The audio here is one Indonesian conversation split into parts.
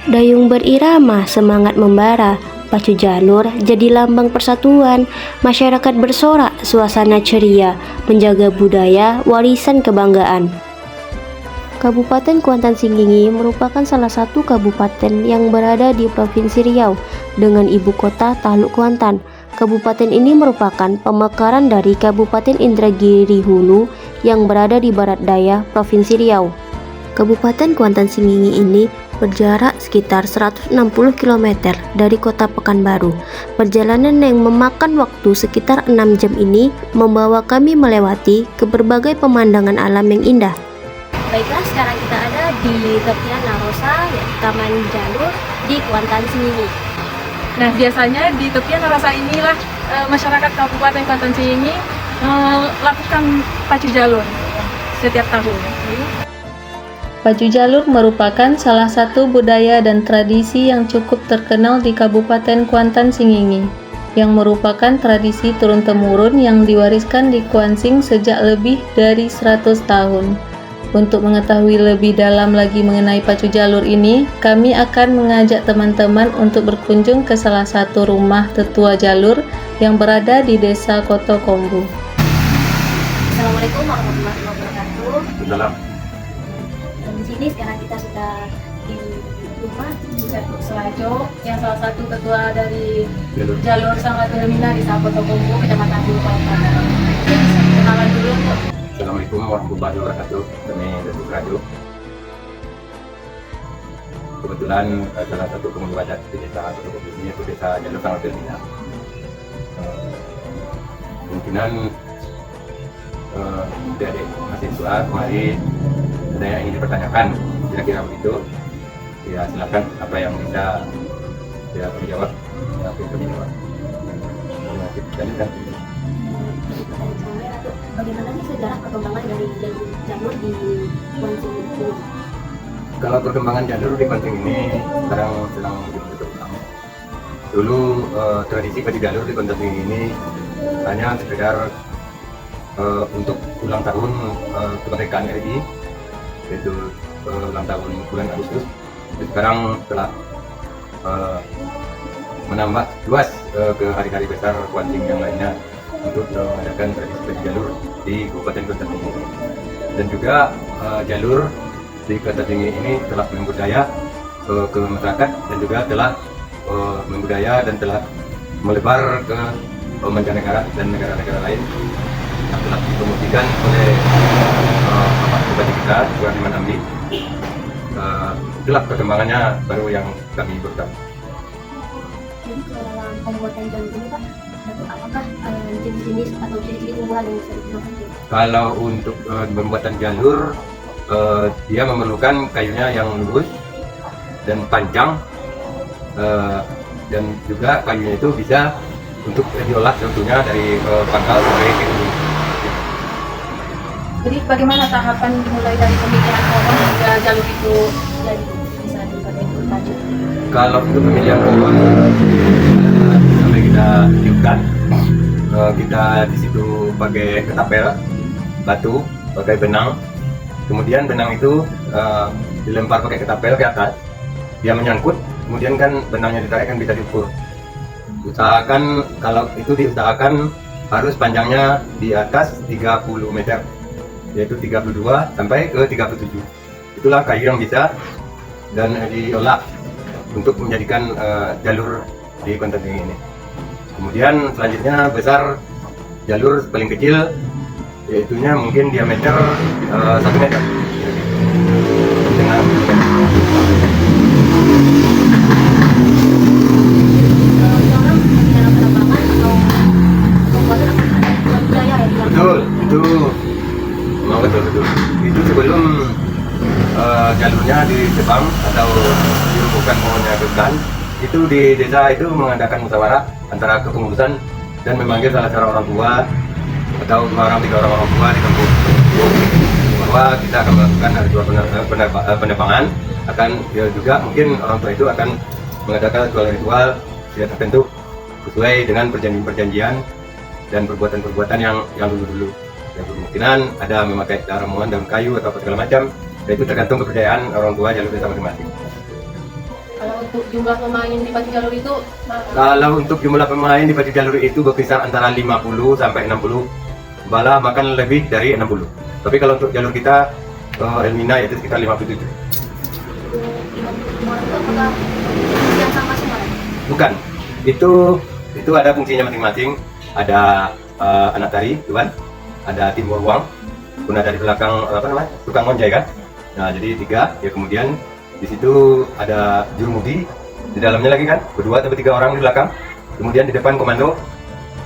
Dayung berirama, semangat membara, pacu jalur jadi lambang persatuan, masyarakat bersorak, suasana ceria, menjaga budaya, warisan kebanggaan. Kabupaten Kuantan Sengingi merupakan salah satu kabupaten yang berada di Provinsi Riau dengan ibu kota Taluk Kuantan. Kabupaten ini merupakan pemekaran dari Kabupaten Indragiri Hulu yang berada di barat daya Provinsi Riau. Kabupaten Kuantan Sengingi ini berjarak sekitar 160 km dari kota Pekanbaru. Perjalanan yang memakan waktu sekitar 6 jam ini membawa kami melewati ke berbagai pemandangan alam yang indah. Baiklah, sekarang kita ada di tepian Narosa, yaitu Taman Jalur di Kuantan Sengingi. Nah, biasanya di tepian Narosa inilah masyarakat Kabupaten Kuantan Sengingi melakukan pacu jalur setiap tahun. Pacu jalur merupakan salah satu budaya dan tradisi yang cukup terkenal di Kabupaten Kuantan Sengingi, yang merupakan tradisi turun-temurun yang diwariskan di Kuansing sejak lebih dari 100 tahun. Untuk mengetahui lebih dalam lagi mengenai pacu jalur ini, kami akan mengajak teman-teman untuk berkunjung ke salah satu rumah tetua jalur yang berada di Desa Koto Kombu. Assalamualaikum warahmatullahi wabarakatuh. Dalam Di sini sekarang kita sudah di rumah Datuk Selajo yang salah satu ketua dari jalur Sangat Hermina di Desa Koto Kombu, Kecamatan Hulu Kuantan. Kenalan dulu, Bu. Assalamualaikum warahmatullahi wabarakatuh. Kami Datuk Selajo. Kebetulan salah satu pengurus adat di Desa Koto Kombu ini yaitu Desa Jalur Sangat Hermina. Kemungkinan dari mahasiswa kemarin ada yang ingin dipertanyakan, kira-kira begitu. Ya silakan, apa yang bisa ya kami jawab, ya kami jawab. Bagaimana sih sejarah perkembangan dari jalur di Kuantan ini? Kalau perkembangan jalur di Kuantan ini sekarang sedang berkembang. Dulu tradisi pacu jalur di Kuantan ini hanya sekedar untuk ulang tahun kemerdekaan RI, yaitu ulang tahun bulan Agustus. Sekarang telah menambah luas ke hari-hari besar Kuantan yang lainnya untuk mengadakan tradisi pacu jalur di Kabupaten Kuantan Sengingi. Dan juga jalur di Kuantan Sengingi ini telah membudaya ke masyarakat dan juga telah membudaya dan telah melebar ke mancanegara dan negara-negara lain yang telah dipromosikan oleh Bapak Bupati kita, Tuan Iman Amdi. Itulah perkembangannya baru yang kami bertahu. Jadi dalam pembuatan jalur ini Pak, apakah jenis-jenis atau ciri-ciri tumbuhan yang bisa digunakan? Kalau untuk pembuatan jalur, dia memerlukan kayunya yang lurus dan panjang, dan juga kayunya itu bisa untuk diolah tentunya dari pangkal sampai ke ujung. Jadi bagaimana tahapan dimulai dari pemilihan pohon hingga jalur itu jadi bisa dipakai untuk pacu? Kalau untuk pemilihan pohon sampai kita tiupkan, kita di situ pakai ketapel, batu, pakai benang. Kemudian benang itu dilempar pakai ketapel ke atas, dia menyangkut. Kemudian kan benangnya ditarik kan bisa diukur. Usahakan kalau itu diusahakan harus panjangnya di atas 30 meter, yaitu 32 sampai ke 37. Itulah kayu yang bisa dan diolah untuk menjadikan jalur di Kuantan Sengingi ini. Kemudian selanjutnya besar jalur paling kecil, yaitunya mungkin diameter 1 meter. Dengan betul, itu mau betul. Itu sebelum jalurnya ditebang atau dilumpuhkan pohonnya ke hutan, itu di desa itu mengadakan musyawarah antara kepengurusan dan memanggil salah seorang orang tua atau 2 orang tua di kampung bahwa kita akan melakukan ritual penebangan. Akan ya juga mungkin orang tua itu akan mengadakan ritual ya tertentu sesuai dengan perjanjian dan perbuatan-perbuatan yang dulu. Ya, kemungkinan ada memakai ramuan daun kayu atau segala macam, dan itu tergantung kepercayaan orang tua jalur desa masing-masing. untuk jumlah pemain di pacu jalur itu Kalau untuk jumlah pemain di pacu jalur itu berkisar antara 50 sampai 60, malah makan lebih dari 60. Tapi kalau untuk jalur kita Elmina itu sekitar 57. Yang sama semua. Bukan, itu ada fungsinya masing-masing. Ada anak tari, tuan, ada tim ruang, kemudian dari belakang tukang onjai kan. Nah jadi 3, ya kemudian di situ ada jurumudi di dalamnya lagi kan, 2 atau 3 orang di belakang. Kemudian di depan komando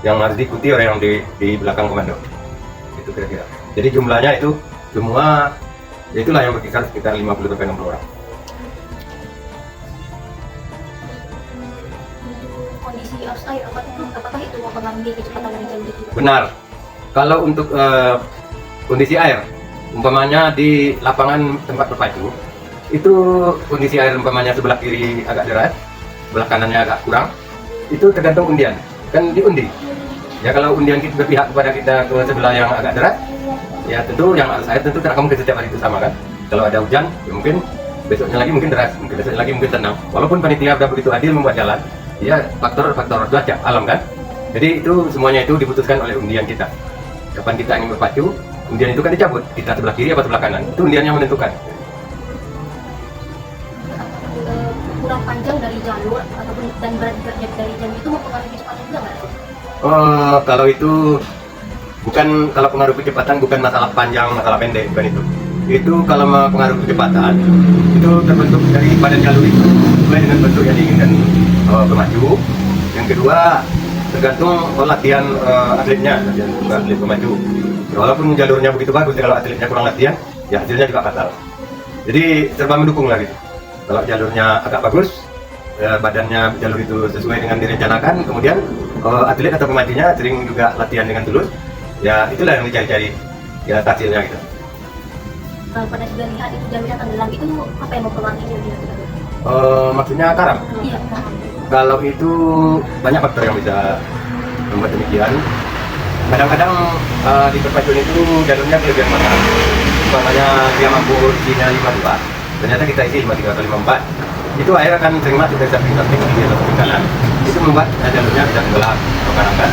yang harus diikuti oleh yang di belakang komando. Itu kira-kira. Jadi jumlahnya itu semua, ya itulah yang berkisar sekitar 50 sampai 60 orang. Kondisi arus air, apakah itu mempengaruhi kecepatan dari jalur itu? Benar. Kalau untuk kondisi air, umpamanya di lapangan tempat berpacu, itu kondisi air umpamanya sebelah kiri agak deras, sebelah kanannya agak kurang, itu tergantung undian. Kan diundi. Ya kalau undian kita berpihak kepada kita ke sebelah yang agak deras, ya tentu yang arus air tentu tidak mungkin setiap hari itu sama kan. Kalau ada hujan, ya mungkin besoknya lagi mungkin deras, mungkin besoknya lagi mungkin tenang. Walaupun panitia sudah begitu adil membuat jalan, ya faktor cuaca alam kan. Jadi itu semuanya itu diputuskan oleh undian kita. Kapan kita ingin berpacu, undian itu kan dicabut, kita sebelah kiri atau sebelah kanan, itu undian yang menentukan. Kurang panjang dari jalur ataupun dan berat dari jalur itu mempengaruhi kecepatan juga nggak? Kalau itu bukan, kalau pengaruh kecepatan bukan masalah panjang, masalah pendek, bukan itu. Itu kalau pengaruh kecepatan itu terbentuk dari badan jalur itu sesuai dengan bentuk yang diinginkan pemacu. Yang kedua tergantung latihan atletnya, atlet pemacu. Walaupun jalurnya begitu bagus, kalau atletnya kurang latihan, ya hasilnya juga fatal. Jadi serba mendukung lah gitu. Kalau jalurnya agak bagus, badannya jalur itu sesuai dengan direncanakan, kemudian atlet atau pemacunya sering juga latihan dengan tulus, ya itulah yang dicari-cari ya hasilnya gitu. Kalau pada sudah lihat itu jaminan tenggelam itu apa yang mempengaruhinya? Maksudnya karam? Iya. Kalau itu banyak faktor yang bisa membuat demikian. Kadang-kadang di perpacuan itu jalurnya kelebihan mata. Umpamanya dia mampu isinya 52, ternyata kita isi 53 atau 54. Itu air akan sering masuk dari samping kiri atau samping kanan. Itu membuat jalurnya bisa tenggelam atau karangkan.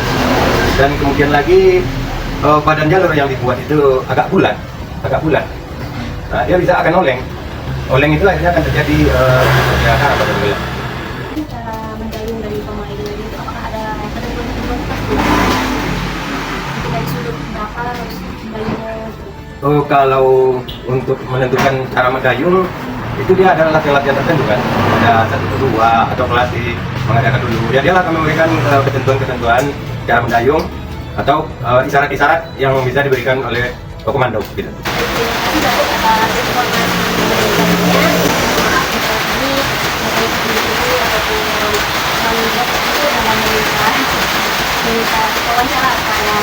Dan kemudian lagi badan jalur yang dibuat itu agak bulat. Nah, dia bisa akan oleng. Oleng itu akhirnya akan terjadi ya karam atau tenggelam. Cara mendayung dari pemain itu apakah ada ketentuan pasti? Dari sudut berapa harus mendayungnya? Kalau untuk menentukan cara mendayung itu dia ada latihan-latihan tertentu kan, ada 1 atau 2 atau pelatih mengadakan dulu. Ya dia akan memberikan ketentuan-ketentuan cara mendayung atau isyarat-isyarat yang bisa diberikan oleh komando gitu. Wawancara saya